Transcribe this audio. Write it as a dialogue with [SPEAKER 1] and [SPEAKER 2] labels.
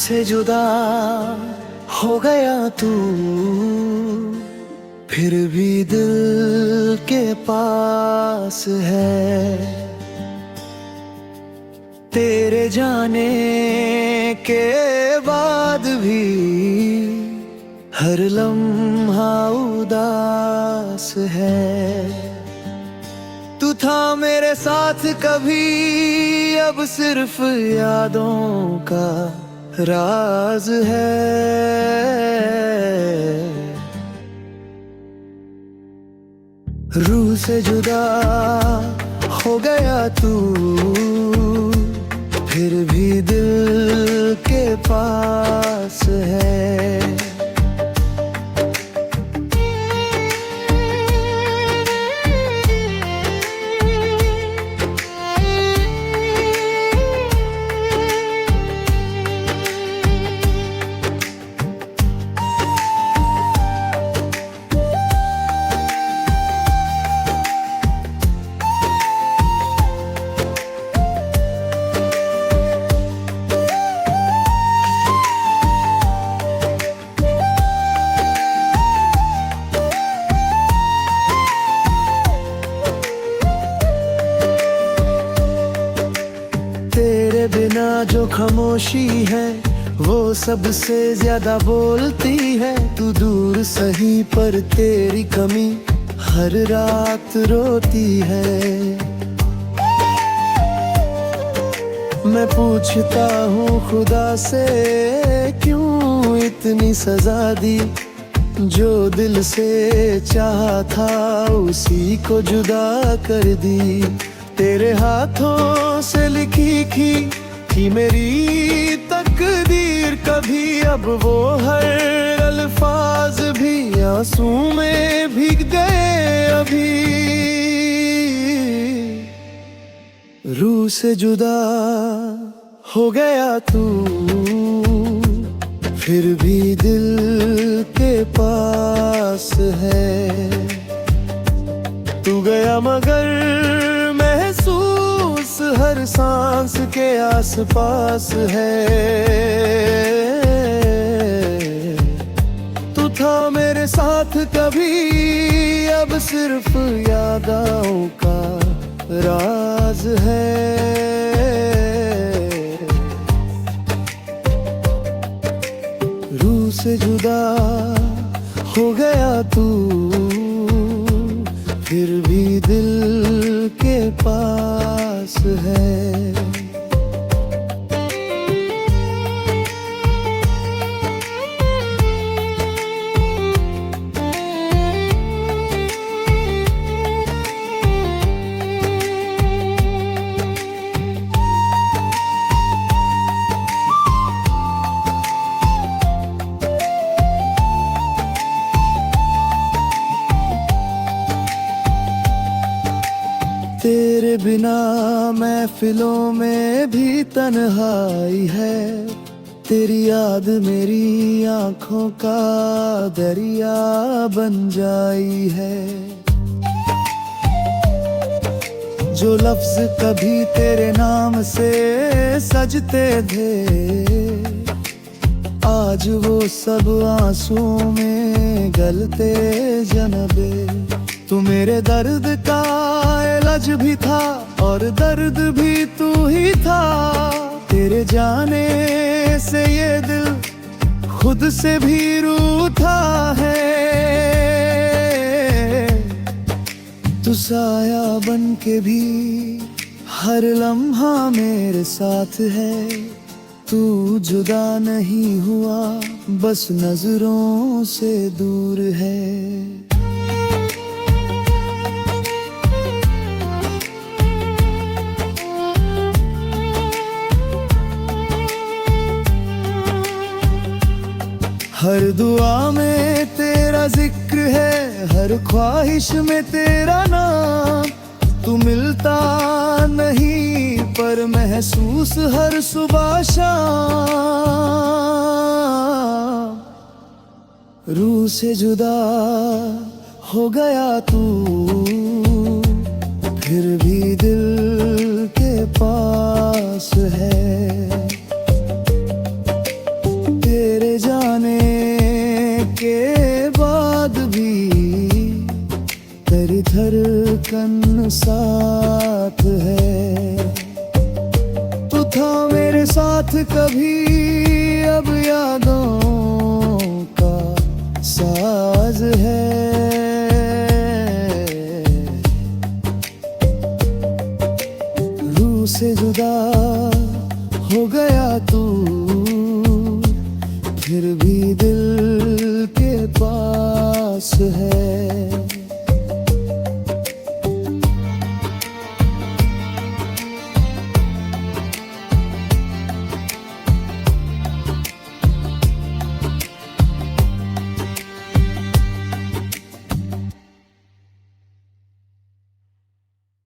[SPEAKER 1] से जुदा हो गया तू, फिर भी दिल के पास है। तेरे जाने के बाद भी हर लम्हा उदास है। तू था मेरे साथ कभी, अब सिर्फ यादों का राज है। रूह से जुदा हो गया तू, फिर भी दिल के पास है। तेरे बिना जो खामोशी है वो सबसे ज्यादा बोलती है। तू दूर सही पर तेरी कमी हर रात रोती है। मैं पूछता हूँ खुदा से क्यों इतनी सजा दी, जो दिल से चाहा था उसी को जुदा कर दी। तेरे हाथों से लिखी थी मेरी तकदीर कभी, अब वो हर अल्फाज भी आंसू में भीग गए अभी। रूह से जुदा हो गया तू, फिर भी दिल के पास है। तू गया मगर महसूस हर सांस के आसपास है। तू था मेरे साथ कभी, अब सिर्फ यादों का राज है। रूह से जुदा हो गया तू, फिर भी दिल के पास है। तेरे बिना महफिलों में भी तन्हाई है। तेरी याद मेरी आंखों का दरिया बन जाई है। जो लफ्ज कभी तेरे नाम से सजते थे, आज वो सब आंसुओं में गलते जनबे। तू मेरे दर्द का इलाज भी था और दर्द भी तू ही था। तेरे जाने से ये दिल खुद से भी रूठा है। तू साया बन के भी हर लम्हा मेरे साथ है। तू जुदा नहीं हुआ, बस नजरों से दूर है। हर दुआ में तेरा जिक्र है, हर ख्वाहिश में तेरा नाम। तू मिलता नहीं पर महसूस हर सुबह शाम। रूह से जुदा हो गया तू, फिर भी दिल के पास है। साथ है। तू था मेरे साथ कभी